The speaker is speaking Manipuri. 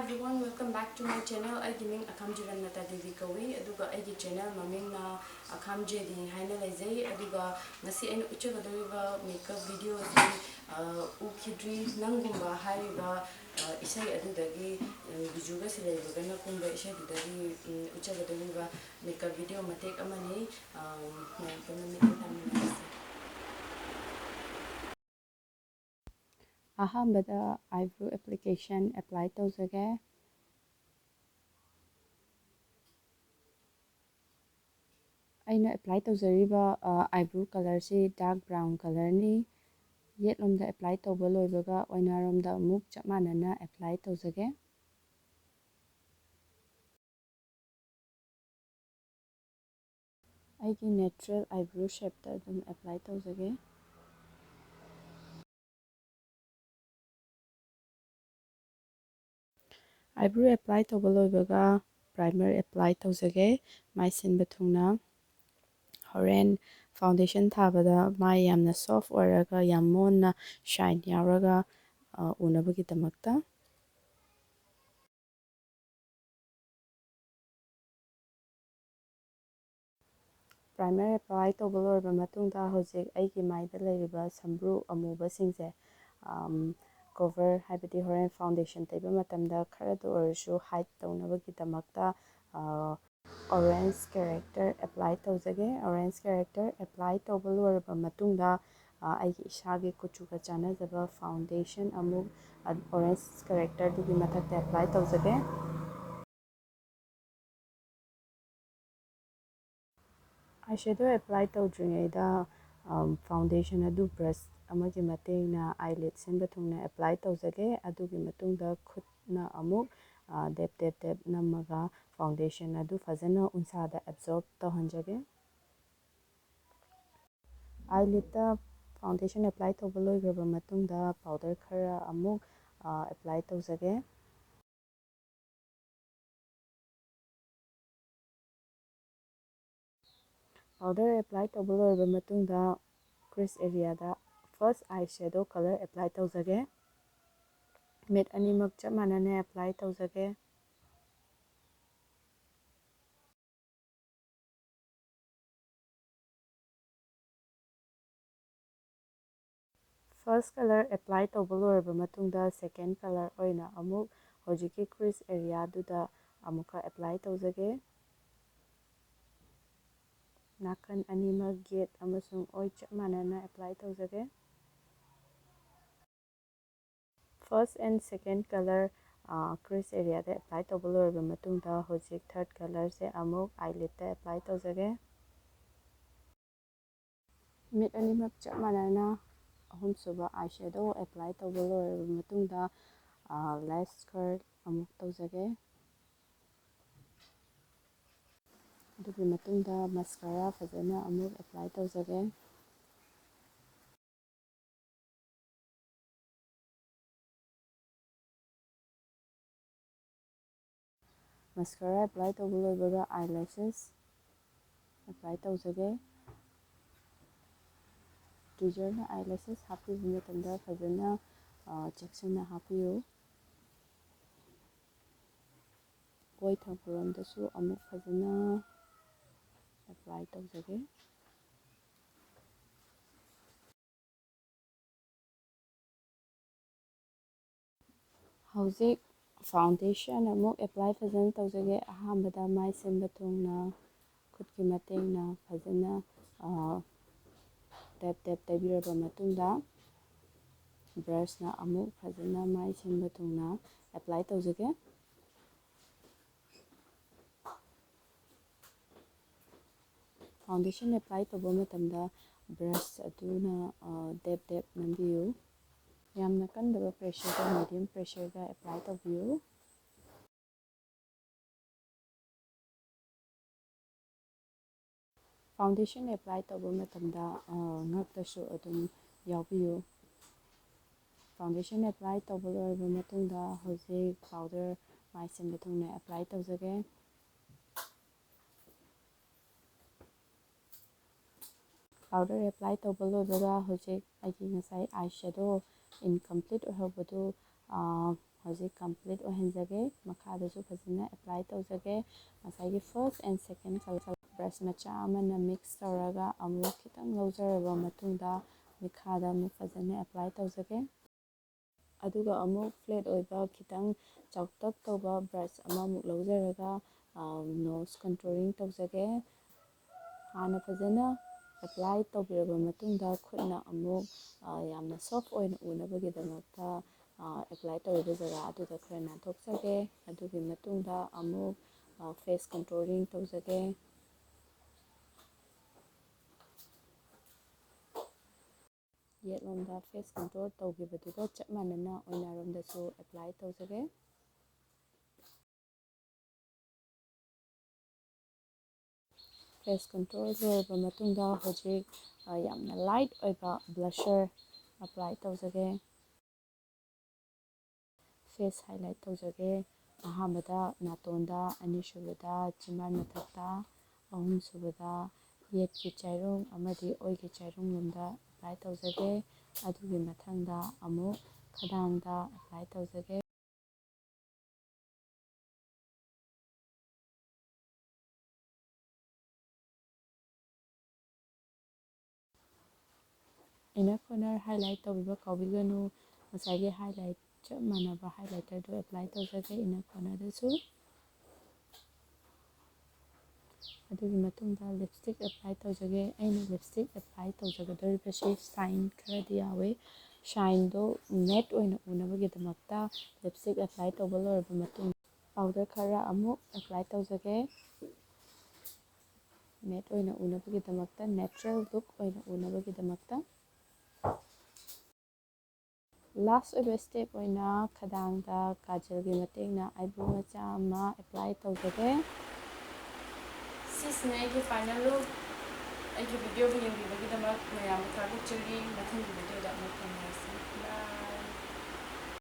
everyone, welcome back to my channel. I gaming Akhamjiranata Devi Kawi. Aduga aigi channel mamingna Akhamjedi haina lezai. Aduga ngasi aina uchagadoriba makeup video ukidri nangumba hariba isai adudagi bijuga silaibagana kumba isai adudagi uchagadoriba makeup video matek amani Ahambada eyebrow application apply tawjage. Aina apply tawjariba eyebrow color si dark brown color ni. Yetlomda apply tawba loibaga oinaromda amuk chap manana apply tawjage. Aigi natural eyebrow shape ta adum apply tawjage. Eyebrow apply tawba loibaga primer apply tawjage. Mai sinba thungna horen foundation thabada mai yamna soft oraga yamona shine yauraga unabagidamagta. Primer apply tawba loiba matungda hojik aigi maida leiriba sambru amuba singse cover haibadi horen foundation taiba matamda kharadu orashu hide tawnabagidamagta orange character apply tawjage. Orange character apply tawba loiraba matungda aigi ishagi kuchuga chanajaba foundation amuk orange character dugi mathakta apply tawjage. Eyeshadow apply tawdringaida foundation adu brush amagi matengna eyelid sinba thungna apply tawjage. Adugi matungda khutna amuk dep namaga foundation adu fazana unsada absorb tawhanjage. Eyelid ta foundation apply tawba loigraba matungda powder khara amuk apply tawjage. Powder apply tawba loiraba matungda crease area da first eyeshadow color apply tawjage. Mid animak chap manana apply tawjage. First color apply tawba loiraba matungda second color oina amuk hojiki crease area duda amuka apply tawjage. Nakan animak gate amasung oi chap manana apply tawjage. First and second color crease area da apply tawba loiraba matungda hojik third color se amuk eyelid ta apply tawjage. Mid animak chap manana ahumsuba eyeshadow apply tawba loiraba matungda lash curl amuk tawjage. Adugi matungda mascara fazana amuk apply tawjage. Mascara apply tawba loibaga eyelashes apply tawjage. Tweezerna eyelashes hapiba matamda fazana cheksana hapiyu. Oi thakpuramdasu amuk fazana apply tawjage. Hojik foundation amuk apply fazana tawjage. Ahambada mai sinba thungna khutki matengna fazana tap taibiraba matungda brushna amuk fazana mai sinba thungna apply tawjage. Foundation apply tawba matamda brush aduna dep nambiyu. Yamna kandaba pressure da medium pressure da apply tawbiyu. Foundation apply tawba matamda ngaktasu adum yaubiyu. Foundation apply tawba loiraba matungda hojik powder mai sinba thungna apply tawjage. Powder apply tawba loibaga hojik aigi ngasai eyeshadow incomplete oihobadu ꯍꯧꯖꯤꯛ ꯀꯝꯄ꯭ꯂꯤꯠ ꯑꯣꯏꯍꯟꯖꯒꯦ ꯃꯈꯥꯗꯁꯨ ꯐꯖꯅ ꯑꯦꯄ꯭ꯂꯥꯏ ꯇꯧꯖꯒꯦ ꯉꯁꯥꯏꯒꯤ first and second colour brush ꯃꯆꯥ ꯑꯃꯅ ꯃꯤꯛꯁ ꯇꯧꯔꯒ ꯑꯃꯨꯛ ꯈꯤꯇꯪ ꯂꯧꯖꯔꯕ ꯃꯇꯨꯡꯗ ꯃꯤꯈꯥꯗ ꯑꯃꯨꯛ ꯐꯖꯅ ꯑꯦꯄ꯭ꯂꯥꯏ ꯇꯧꯖꯒꯦ ꯑꯗꯨꯒ ꯑꯃꯨꯛ ꯐ꯭ꯂꯦꯠ ꯑꯣꯏꯕ ꯈꯤꯇꯪ ꯆꯥꯎꯇꯛ ꯇꯧꯕ ꯕ꯭ꯔꯁ ꯑꯃꯃꯨꯛ ꯂꯧꯖꯔꯒ ꯅꯣꯁ ꯀꯟꯇ꯭ꯔꯣꯂꯤꯡ ꯇꯧꯖꯒꯦ ꯍꯥꯟꯅ ꯐꯖꯅ ꯑꯦꯄ꯭ꯂꯥꯏ ꯇꯧꯕꯤꯔꯕ ꯃꯇꯨꯡꯗ ꯈꯨꯠꯅ ꯑꯃꯨꯛ ꯌꯥꯝꯅ ꯁꯣꯐ ꯑꯣꯏꯅ ꯎꯅꯕꯒꯤꯗꯃꯛꯇ ꯑꯦꯄ꯭ꯂꯥꯏ ꯇꯧꯔꯤꯕ ꯖꯒꯥ ꯑꯗꯨꯗ ꯈꯔ ꯅꯥꯟꯊꯣꯛꯆꯒꯦ ꯑꯗꯨꯒꯤ ꯃꯇꯨꯡꯗ ꯑꯃꯨꯛ ꯐꯦꯁ ꯀꯟꯇ꯭ꯔꯣꯂꯤꯡ ꯇꯧꯖꯒꯦ ꯌꯦꯠꯂꯣꯝꯗ ꯐꯦꯁ ꯀꯟꯇ꯭ꯔꯣꯜ ꯇꯧꯈꯤꯕꯗꯨꯒ ꯆꯞ ꯃꯥꯟꯅꯅ ꯑꯣꯏꯅꯔꯣꯝꯗꯁꯨ ꯑꯦꯄ꯭ꯂꯥꯏ ꯇꯧꯖꯒꯦ ꯐꯦꯁ ꯀꯟꯇ꯭ꯔꯣꯜ ꯂꯣꯏꯔꯕ ꯃꯇꯨꯡꯗ ꯍꯧꯖꯤꯛ ꯌꯥꯝꯅ ꯂꯥꯏꯠ ꯑꯣꯏꯕ ꯕ꯭ꯂꯁꯔ ꯑꯦꯄ꯭ꯂꯥꯏ ꯇꯧꯖꯒꯦ ꯐꯦꯁ ꯍꯥꯏꯂꯥꯏꯠ ꯇꯧꯖꯒꯦ ꯑꯍꯥꯟꯕꯗ ꯅꯥꯇꯣꯟꯗ ꯑꯅꯤꯁꯨꯕꯗ ꯆꯤꯟꯕꯥꯟ ꯃꯊꯛꯇ ꯑꯍꯨꯝꯁꯨꯕꯗ ꯌꯦꯠꯀꯤ ꯆꯩꯔꯣꯡ ꯑꯃꯗꯤ ꯑꯣꯏꯒꯤ ꯆꯩꯔꯣꯡ ꯂꯣꯝꯗ ꯑꯦꯄ꯭ꯂꯥꯏ ꯇꯧꯖꯒꯦ ꯑꯗꯨꯒꯤ ꯃꯊꯪꯗ ꯑꯃꯨꯛ ꯈꯗꯥꯡꯗ ꯑꯦꯄ꯭ꯂꯥꯏ ꯇꯧꯖꯒꯦ ꯏꯅꯔ ꯀꯣꯔꯅꯔ ꯍꯥꯏꯂꯥꯏꯠ ꯇꯧꯕꯤꯕ ꯀꯥꯎꯕꯤꯒꯅꯨ ꯉꯁꯥꯏꯒꯤ ꯍꯥꯏꯂꯥꯏꯠ ꯆꯞ ꯃꯥꯟꯅꯕ ꯍꯥꯏꯂꯥꯏꯇꯔꯗꯨ ꯑꯦꯄ꯭ꯂꯥꯏ ꯇꯧꯖꯒꯦ ꯏꯅꯔ ꯀꯣꯔꯅꯔꯗꯁꯨ ꯑꯗꯨꯒꯤ ꯃꯇꯨꯡꯗ ꯂꯤꯞꯁꯇꯤꯛ ꯑꯦꯄ꯭ꯂꯥꯏ ꯇꯧꯖꯒꯦ ꯑꯩꯅ ꯂꯤꯞꯁꯇꯤꯛ ꯑꯦꯄ꯭ꯂꯥꯏ ꯇꯧꯖꯒꯗꯧꯔꯤꯕꯁꯤ ꯁꯥꯏꯟ ꯈꯔꯗꯤ ꯌꯥꯎꯋꯤ ꯁꯥꯏꯟꯗꯣ ꯃꯦꯠ ꯑꯣꯏꯅ ꯎꯅꯕꯒꯤꯗꯃꯛꯇ ꯂꯤꯞꯁꯇꯤꯛ ꯑꯦꯄ꯭ꯂꯥꯏ ꯇꯧꯕ ꯂꯣꯏꯔꯕ ꯃꯇꯨꯡ ꯄꯥꯎꯗꯔ ꯈꯔ ꯑꯃꯨꯛ ꯑꯦꯄ꯭ꯂꯥꯏ ꯇꯧꯖꯒꯦ ꯃꯦꯠ ꯑꯣꯏꯅ ꯎꯅꯕꯒꯤꯗꯃꯛꯇ ꯅꯦꯆꯔꯦꯜ ꯂꯨꯛ ꯑꯣꯏꯅ ꯎꯅꯕꯒꯤꯗꯃꯛꯇ ꯂꯥꯁ ꯑꯣꯏꯕ ꯁ꯭ꯇꯦꯞ ꯑꯣꯏꯅ ꯈꯗꯥꯡꯗ ꯀꯥꯖꯜꯒꯤ ꯃꯇꯦꯡꯅ ꯑꯥꯏꯕ꯭ꯔꯣ ꯃꯆꯥ ꯑꯃ ꯑꯦꯄ꯭ꯂꯥꯏ ꯇꯧꯖꯒꯦ ꯁꯤꯁꯤꯅ ꯑꯩꯒꯤ ꯐꯥꯏꯅꯦꯜ ꯂꯨꯛ ꯑꯩꯒꯤ ꯚꯤꯗꯤꯑꯣꯕꯨ ꯌꯦꯡꯕꯤꯕꯒꯤꯗꯃꯛ ꯃꯌꯥꯝꯕꯨ ꯊꯥꯒꯠꯆꯔꯤ ꯃꯊꯪꯒꯤ ꯚꯤꯗꯤꯑꯣꯗ ꯑꯃꯨꯛ ꯊꯦꯡꯅꯔꯁꯤ ꯕꯥꯏ